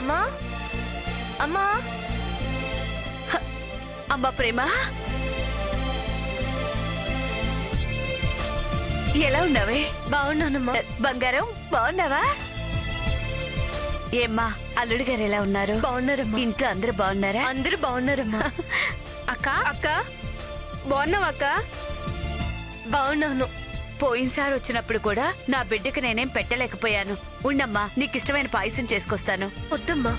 అమ్మా అమ్మా అమ్మా ప్రేమ, ఎలా ఉన్నావే? బాగున్నానమ్మా. బంగారం బాగున్నావా? ఏమ్మా అల్లుడు గారు ఎలా ఉన్నారు? బాగున్నారమ్మా. ఇంట్లో అందరూ బాగున్నారా? అందరూ బాగున్నారమ్మా. అక్క అక్క బాగున్నావా అక్క? బాగున్నాను. పోయినసారి వచ్చినప్పుడు కూడా నా బిడ్డకు నేనేం పెట్టలేకపోయాను. ఉండమ్మా, నీకు ఇష్టమైన పాయసం చేసుకొస్తాను. వద్దమ్మా,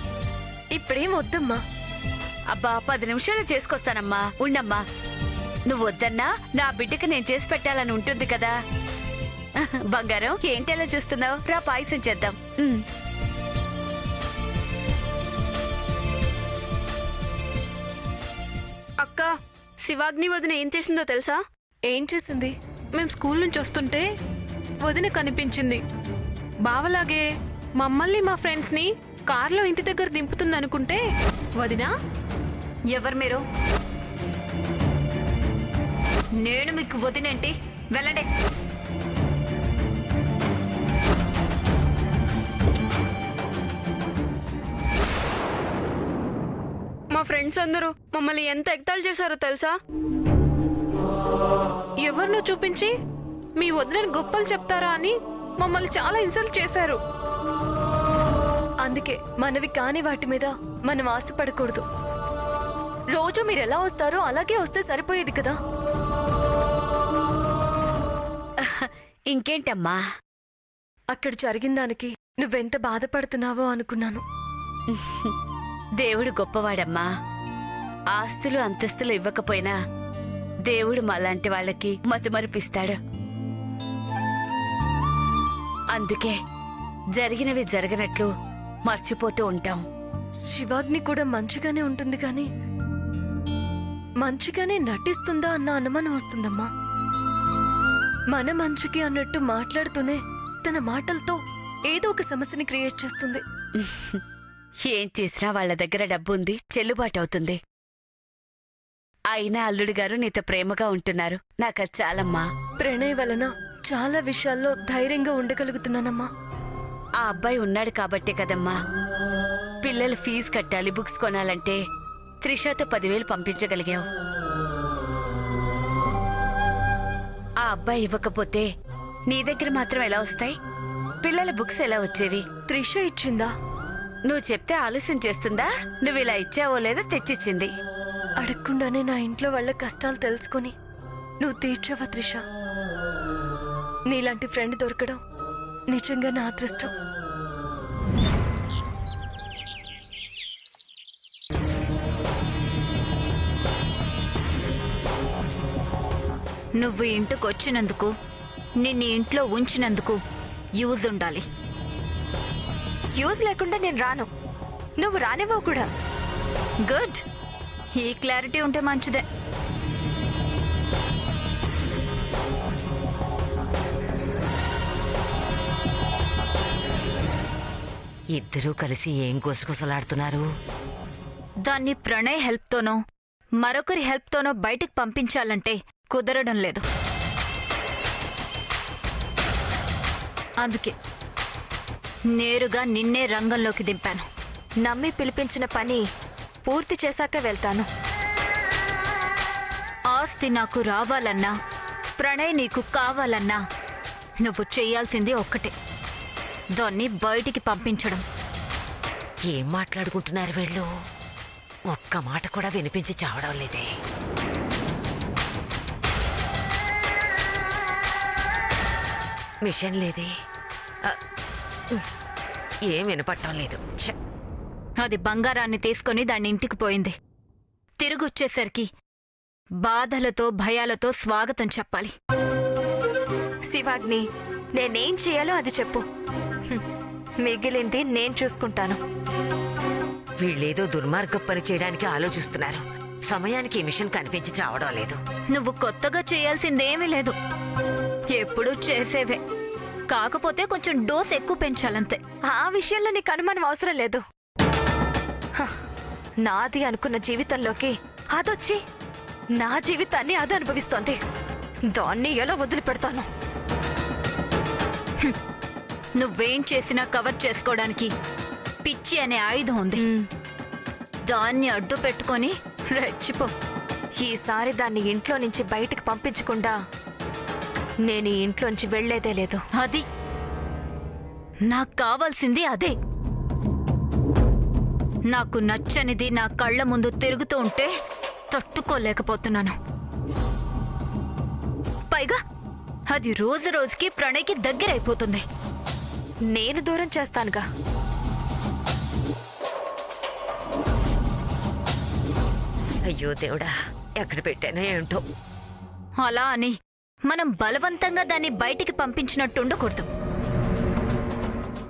ఇప్పుడేం వద్దమ్మా. అబ్బా 10 నిమిషాలు చేసుకొస్తానమ్మా. ఉండమ్మా, నువ్వు వద్దన్నా నా బిడ్డకు నేను చేసి పెట్టాలని ఉంటుంది కదా. బంగారం, ఏంటి అలా చూస్తున్నావు? రా పాయసం చేద్దాం. అక్క, శివాగ్ని వదిన ఏం చేసిందో తెలుసా? ఏం చేసింది? మేము స్కూల్ నుంచి వస్తుంటే వదిన కనిపించింది. బావలాగే మమ్మల్ని మా ఫ్రెండ్స్ని కార్లో ఇంటి దగ్గర దింపుతుంది అనుకుంటే వదినా. ఎవరు మీరు? నేను మీకు వదినేంటి? వెళ్ళండి. మా ఫ్రెండ్స్ అందరూ మమ్మల్ని ఎంత ఎగతాళి చేశారో తెలుసా? ఎవరినో చూపించి మీ వదినని గొప్పలు చెప్తారా అని మమ్మల్ని చాలా ఇన్సల్ట్ చేశారు. అందుకే మనవి కాని వాటి మీద మనం ఆశపడకూడదు. రోజు మీరు ఎలా వస్తారో అలాగే వస్తే సరిపోయేది కదా. ఇంకేంటమ్మా? అక్కడ జరిగిన దానికి నువ్వెంత బాధపడుతున్నావో అనుకున్నాను. దేవుడు గొప్పవాడమ్మా. ఆస్తులు అంతస్తులు ఇవ్వకపోయినా దేవుడు మాలాంటి వాళ్ళకి మతిమరిపిస్తాడు. అందుకే జరిగినవి జరగనట్లు మర్చిపోతూ ఉంటాం. శివాగ్ని కూడా మంచిగానే ఉంటుంది కానీ మంచిగానే నటిస్తుందా అన్న అనుమానం వస్తుందమ్మా. మన మంచికి అన్నట్టు మాట్లాడుతూనే తన మాటలతో ఏదో ఒక సమస్యని క్రియేట్ చేస్తుంది. ఏం చేసినా వాళ్ళ దగ్గర డబ్బుంది, చెల్లుబాటు అవుతుంది. అయినా అల్లుడు గారు నీతో ప్రేమగా ఉంటున్నారు. నాకది చాలమ్మా. ప్రణయ్ వలన చాలా విషయాల్లో ధైర్యంగా ఉండగలుగుతున్నానమ్మా. ఆ అబ్బాయి ఉన్నాడు కాబట్టే కదమ్మా. పిల్లలు ఫీజు కట్టాలి, బుక్స్ కొనాలంటే త్రిషతో 10,000 పంపించగలిగావు. ఆ అబ్బాయి ఇవ్వకపోతే నీ దగ్గర మాత్రం ఎలా వస్తాయి? పిల్లల బుక్స్ ఎలా వచ్చేవి? త్రిష ఇచ్చిందా? నువ్వు చెప్తే ఆలస్యం చేస్తుందా? నువ్వు ఇలా ఇచ్చావో లేదో తెచ్చిచ్చింది. అడగకుండానే నా ఇంట్లో వాళ్ళ కష్టాలు తెలుసుకుని నువ్వు తీర్చావా త్రిష? నీలాంటి ఫ్రెండ్ దొరకడం నిజంగా నా అదృష్టం. నువ్వు ఇంటికి వచ్చినందుకు, నిన్ను ఇంట్లో ఉంచినందుకు యూజ్ ఉండాలి. యూజ్ లేకుండా నేను రాను, నువ్వు రానివ్వవు కూడా. గుడ్. ఈ క్లారిటీ ఉంటే మంచిదే. ఇద్దరూ కలిసి ఏం గుసగుసలాడుతున్నారు? దాన్ని ప్రణయ్ హెల్ప్తోనో మరొకరి హెల్ప్తోనో బయటికి పంపించాలంటే కుదరడం లేదు. అందుకే నేరుగా నిన్నే రంగంలోకి దింపాను. నమ్మి పిలిపించిన పని పూర్తి చేశాక వెళ్తాను. ఆస్తి నాకు రావాలన్నా, ప్రణయ్ నీకు కావాలన్నా నువ్వు చెయ్యాల్సింది ఒక్కటే, దాన్ని బయటికి పంపించడం. ఏం మాట్లాడుకుంటున్నారు వీళ్ళు? ఒక్క మాట కూడా వినిపించి చావడం లేదే. మిషన్ లేదే. ఏం వినపట్టం లేదు. అది బంగారాన్ని తీసుకుని దాన్ని ఇంటికి పోయింది. తిరిగొచ్చేసరికి బాధలతో భయాలతో స్వాగతం చెప్పాలి. శివాగ్ని, నేనేం చేయాలో అది చెప్పు. మిగిలింది నేను చూసుకుంటాను. వీళ్ళేదో దుర్మార్గ పని చేయడానికి ఆలోచిస్తున్నారు. సమయానికి ఈ మిషన్ కనిపించి చావడం లేదు. నువ్వు కొత్తగా చేయాల్సిందేమీ లేదు, ఎప్పుడూ చేసేవే. కాకపోతే కొంచెం డోస్ ఎక్కువ పెంచాలంతే. ఆ విషయంలో నీకు అనుమానం అవసరం లేదు. నాది అనుకున్న జీవితంలోకి అదొచ్చి నా జీవితాన్ని అది అనుభవిస్తోంది. దాన్ని ఎలా వదిలిపెడతాను? నువ్వేం చేసినా కవర్ చేసుకోవడానికి పిచ్చి అనే ఆయుధం ఉంది. దాన్ని అడ్డు పెట్టుకొని రెచ్చిపో. ఈసారి దాన్ని ఇంట్లో నుంచి బయటికి పంపించకుండా నేను ఈ ఇంట్లోంచి వెళ్లేదే లేదు. అది నాకు కావాల్సింది అదే. నాకు నచ్చనిది నా కళ్ళ ముందు తిరుగుతూ ఉంటే తట్టుకోలేకపోతున్నాను. పైగా అది రోజు రోజుకి ప్రణయ్కి దగ్గరైపోతుంది. నేను దూరం చేస్తానుగా. అయ్యో దేవుడా, ఎక్కడ పెట్టానో ఏంటో. అలా అని మనం బలవంతంగా దాన్ని బయటికి పంపించినట్టుండకూడదు.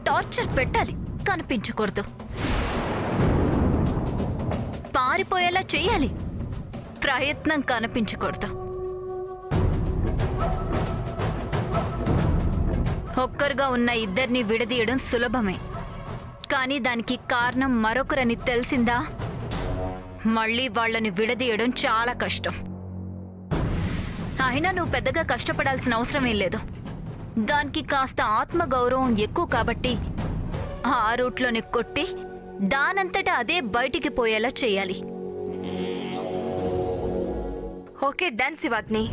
టార్చర్ పెట్టాలి, కనిపించకూడదు. పారిపోయేలా చెయ్యాలి, ప్రయత్నం కనిపించకూడదు. ఒక్కరుగా ఉన్న ఇద్దరిని విడదీయడం సులభమే, కానీ దానికి కారణం మరొకరని తెలిసిందా మళ్ళీ వాళ్ళని విడదీయడం చాలా కష్టం. అయినా నువ్వు పెద్దగా కష్టపడాల్సిన అవసరమేం లేదు. దానికి కాస్త ఆత్మగౌరవం ఎక్కువ కాబట్టి ఆ రూట్లోని కొట్టి దానంతటా అదే బయటికి పోయేలా చెయ్యాలి. Okay done Shivagni.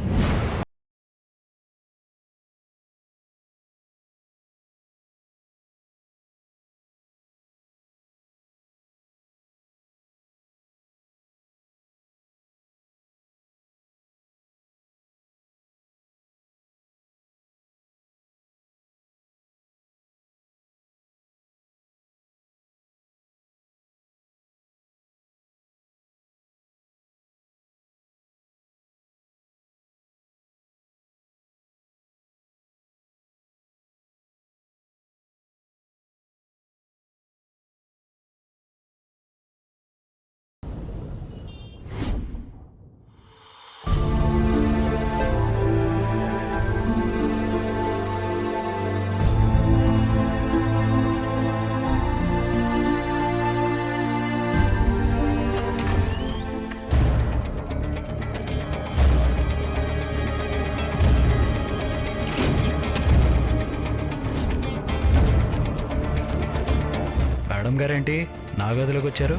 మేడం గారేంటి నా గదిలోకి వచ్చారు?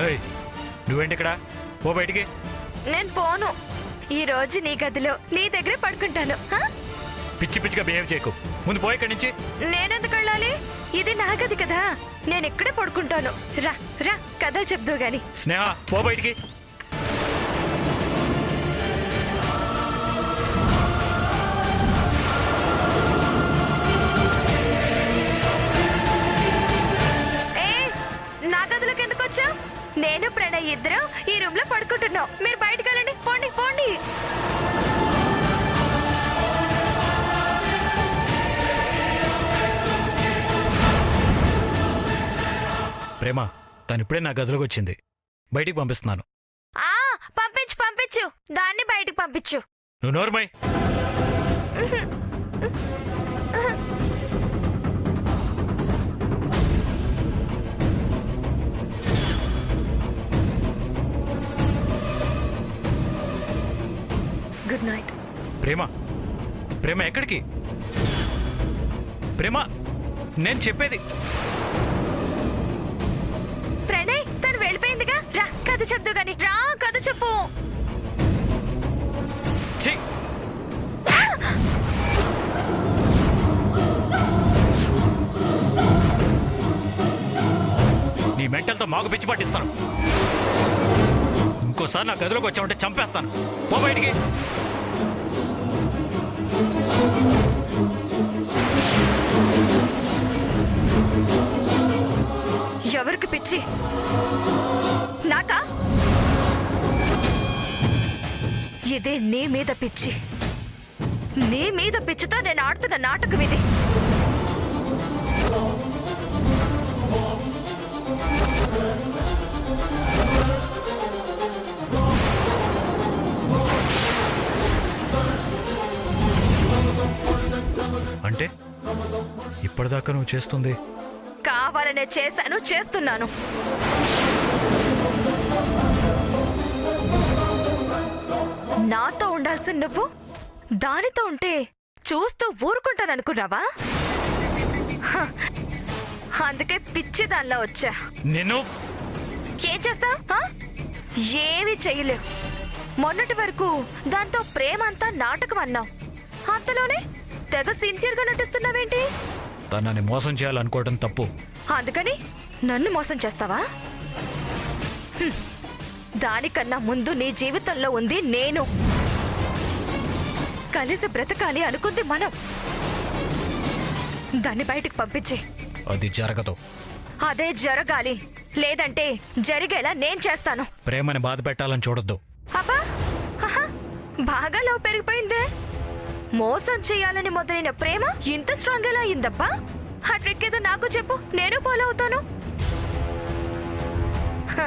ఏయ్, నువ్వేంటి ఇక్కడ? ఓ బయటికి. నేను పోను. ఈ రోజు నీ గదిలో నీ దగ్గరే పడుకుంటాను. హా? పిచ్చి పిచ్చిగా బిహేవ్ చేయకు. ముందు పోయి ఇక్కడి నుంచి. నేనెందుకు వెళ్ళాలి? ఇది నా గది కదా, నేను ఇక్కడే పడుకుంటాను. రా రా, కథ చెప్దు గాని. స్నేహ, పో బయటికి. ఏ, నా గదిలోకి ఎందుకు వచ్చా? నేను ప్రణయ్ ఇద్దరం ఈ రూమ్ లో పడుకుంటున్నాం. మీరు బయటకు వెళ్ళండి. పోండి పోండి. ప్రేమ, తను ఇప్పుడే నా గదిలోకి వచ్చింది. బయటికి పంపిస్తున్నాను. ఆ పంపించు పంపించు, దాన్ని బయటికి పంపించు. నువ్వు నోర్మై. Good night. ప్రేమ, ప్రేమ ఎక్కడికి? ప్రేమ, నేను చెప్పేది. ప్రణయ్ తను వెళ్ళిపోయిందిగా. రా కథ చెప్దు గాని. రా కథ చెప్పు. ఛీ! నీ మెంటల్తో మాకు పిచ్చి పట్టిస్తాను. ఇంకోసారి నా గదిలోకి వచ్చామంటే చంపేస్తాను. పో బయటికి. ఎవరికి పిచ్చి? నాకా? ఇదే నీ మీద పిచ్చి. నీ మీద పిచ్చితో నేను ఆడుతున్న నాటకం ఇది. అంటే ఇప్పటిదాకా నువ్వు చేస్తుంది కావాలనే చేశాను, చేస్తున్నాను. నాతో ఉండాల్సిన నువ్వు దానితో ఉంటే చూస్తూ ఊరుకుంటాననుకున్నావా? హ, అందుకే పిచ్చి దానిలో వచ్చా. నిన్ను ఏం చేస్తా? ఏమీ చెయ్యలేవు. మొన్నటి వరకు దాంతో ప్రేమ అంతా నాటకం అన్నావు. అంతలోనే తెగ సిన్సియర్గా నటిస్తున్నావేంటి? తనని మోసం చేయాలనుకోవడం తప్పు. అందుకని నన్ను మోసం చేస్తావా? హ్మ్. దానికన్నా ముందు నీ జీవితంలో ఉంది నేను. కలిసి బ్రతకాలి అనుకుంది మనం. దాన్ని బయటికి పంపించి. అది జరగదు. అదే జరగాలి, లేదంటే జరిగేలా నేను చేస్తాను. ప్రేమని బాధ పెట్టాలని చూడొద్దు. అబ్బా, ఆహా, బాగా లవ్ పెరిగిపోయిందే. మోసం చేయాలని మొదలైన ప్రేమ ఇంత స్ట్రాంగ్ ఎలా అయిందబ్బా? ఆ ట్రిక్ ఏదో నాకు చెప్పు, నేను ఫాలో అవుతాను. హ,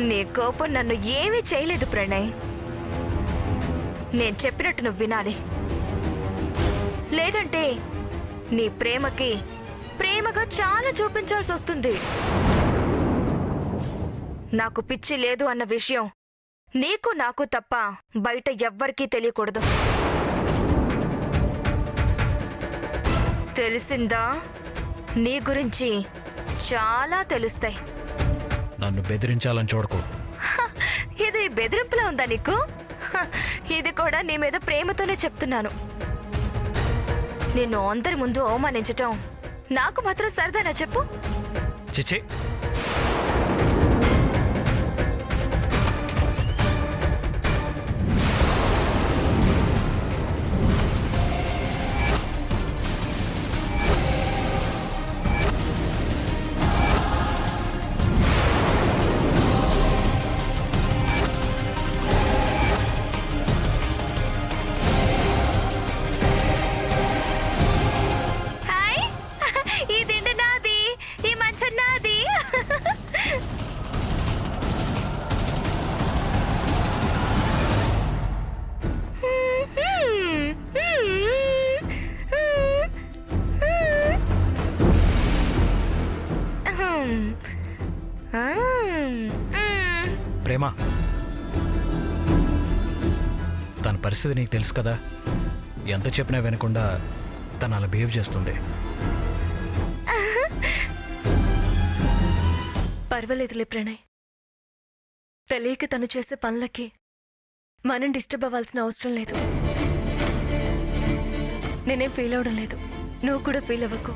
నీ కోపం నన్ను ఏమీ చేయలేదు ప్రణయ్. నేను చెప్పినట్టు నువ్వు వినాలి, లేదంటే నీ ప్రేమకి ప్రేమగా చాలా చూపించాల్సి వస్తుంది. నాకు పిచ్చి లేదు అన్న విషయం నీకు నాకు తప్ప బయట ఎవ్వరికీ తెలియకూడదు. తెలిసిందా? నీ గురించి చాలా తెలుస్తాయి. నన్ను బెదిరించాలని చూడకు. హ, ఇది బెదిరింపులా ఉందా నీకు? హ, ఇది కూడా నీ మీద ప్రేమతోనే చెప్తున్నాను. నిన్ను అందరి ముందు అవమానించటం నాకు మాత్రం సరదానా చెప్పు? చిచి, హాయ్, ఈ దిండు నాది, ఈ మంచం నాది. ప్రేమ, తన పరిస్థితి నీకు తెలుసు కదా. ఎంత చెప్పినా వినకుండా తను అలా బిహేవ్ చేస్తుంది. పర్వాలేదులే ప్రణయ్. తెలియక తను చేసే పనులకి మనం డిస్టర్బ్ అవ్వాల్సిన అవసరం లేదు. నేనేం ఫీల్ అవడం లేదు, నువ్వు కూడా ఫీల్ అవ్వకు.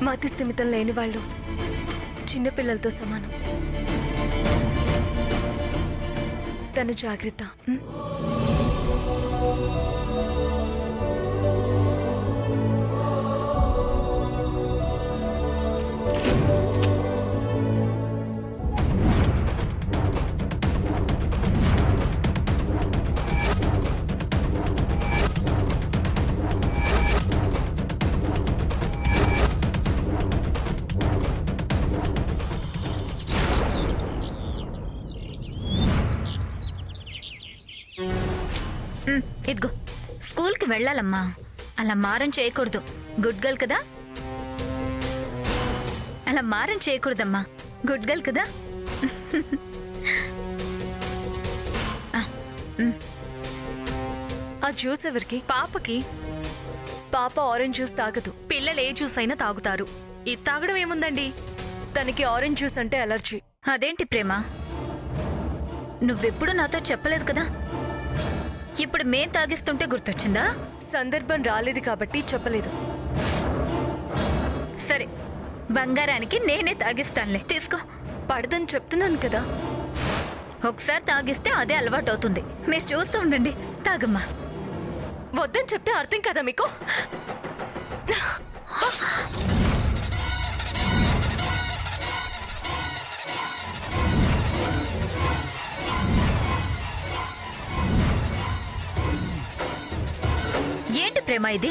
మతి స్థిమితం లేని వాళ్ళు చిన్నపిల్లలతో సమానం. తను జాగ్రత్త. ఇదిగో, స్కూల్కి వెళ్ళాలమ్మా. అలా మారం చేయకూడదు. గుడ్ గర్ల్ కదా? అలా మారం చేయకూడదమ్మా. గుడ్ గర్ల్ కదా? ఆ జ్యూస్ ఎవరికి? పాపకి. పాప ఆరెంజ్ జ్యూస్ తాగదు. పిల్లలు ఏ జ్యూస్ అయినా తాగుతారు. ఇది తాగడం ఏముందండి? తనకి ఆరెంజ్ జ్యూస్ అంటే అలర్జీ. అదేంటి ప్రేమ, నువ్వెప్పుడు నాతో చెప్పలేదు కదా? ఇప్పుడు మేం తాగిస్తుంటే గుర్తొచ్చిందా? సందర్భం రాలేదు కాబట్టి చెప్పలేదు. సరే, బంగారానికి నేనే తాగిస్తానులే, తీసుకో. పడదని చెప్తున్నాను కదా. ఒకసారి తాగిస్తే అదే అలవాటు అవుతుంది. మీరు చూస్తూ ఉండండి. తాగమ్మా. వద్దని చెప్తే అర్థం కదా మీకు? ఏంటి ప్రేమ ఇది?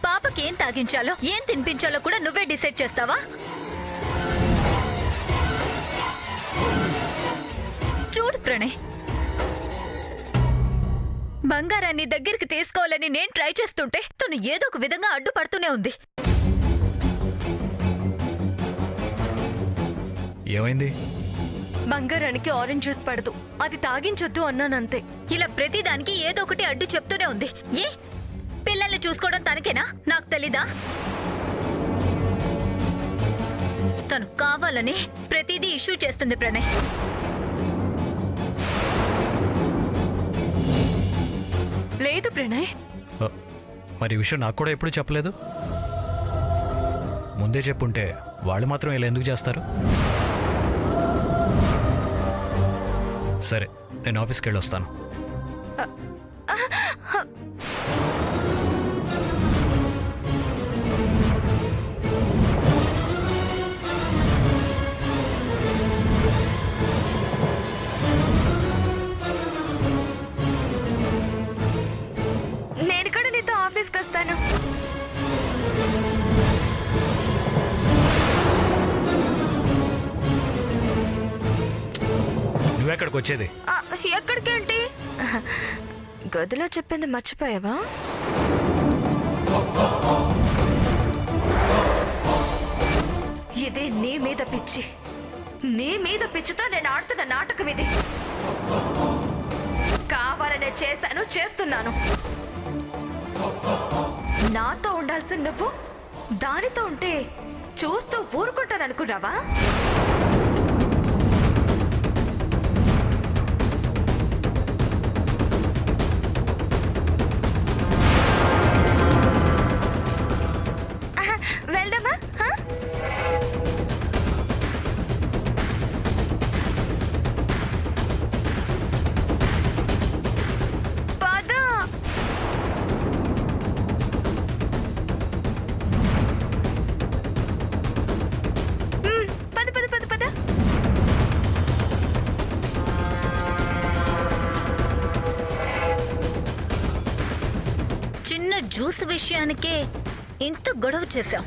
పాపకి ఏం తాగించాలో ఏం తినిపించాలో కూడా నువ్వే డిసైడ్ చేస్తావా? చూడు ప్రణయ్, బంగారాన్ని దగ్గరికి తీసుకోవాలని నేను ట్రై చేస్తుంటే తను ఏదో ఒక విధంగా అడ్డుపడుతూనే ఉంది. ఏమైంది? బంగారానికి ఆరెంజ్ జ్యూస్ పడదు, అది తాగించొద్దు అన్నానంతే. ఇలా ప్రతిదానికి ఏదో ఒకటి అడ్డు చెప్తూనే ఉంది. ఏ పిల్లల్ని చూసుకోవడం తనకేనా? నాకు తెలీదా? తను కావాలని ప్రతిదీ ఇష్యూ చేస్తుంది ప్రణయ్. లేదు ప్రణయ్, మరి ఈ విషయం నాకు కూడా ఎప్పుడు చెప్పలేదు. ముందే చెప్పుంటే వాళ్ళు మాత్రం ఇలా ఎందుకు చేస్తారు? సరే, నేను ఆఫీస్కి వెళ్ళొస్తాను. నేను కూడా నీతో ఆఫీస్కి వస్తాను. నువ్వెక్కడికి వచ్చేది? ఎక్కడికేంటి? గదిలో చెప్పింది మర్చిపోయావా? ఇది నీ మీద పిచ్చి. నీ మీద పిచ్చితో నేను ఆడుతున్న నాటకం ఇది. కావాలనే చేశాను, చేస్తున్నాను. నాతో ఉండాల్సిన నువ్వు దానితో ఉంటే చూస్తూ ఊరుకుంటాననుకున్నావా? వెళ్దామా? పద. పద పద పద పద. చిన్న జ్యూస్ విషయానికే ఇంత గొడవ చేశాం.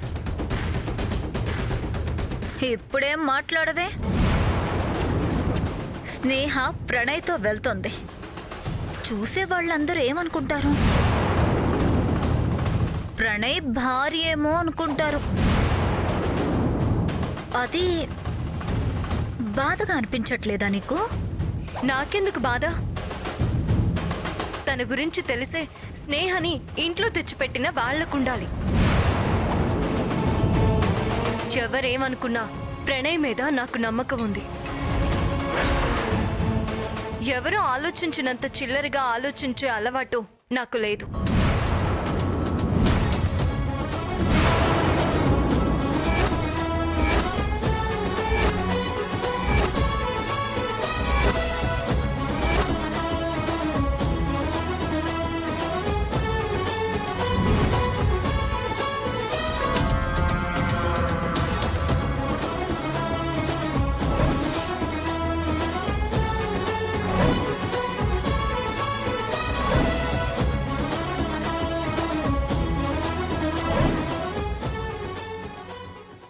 ఇప్పుడేం మాట్లాడవే? స్నేహ ప్రణయ్తో వెళ్తోంది. చూసే వాళ్ళందరూ ఏమనుకుంటారు? ప్రణయ్ భార్య ఏమో అనుకుంటారు. అది బాధగా అనిపించట్లేదా నీకు? నాకెందుకు బాధ? తన గురించి తెలిసే స్నేహని ఇంట్లో తెచ్చిపెట్టిన వాళ్లకుండాలి. ఎవరేమనుకున్నా ప్రణయ్ మీద నాకు నమ్మకం ఉంది. ఎవరో ఆలోచించినంత చిల్లరగా ఆలోచించే అలవాటు నాకు లేదు.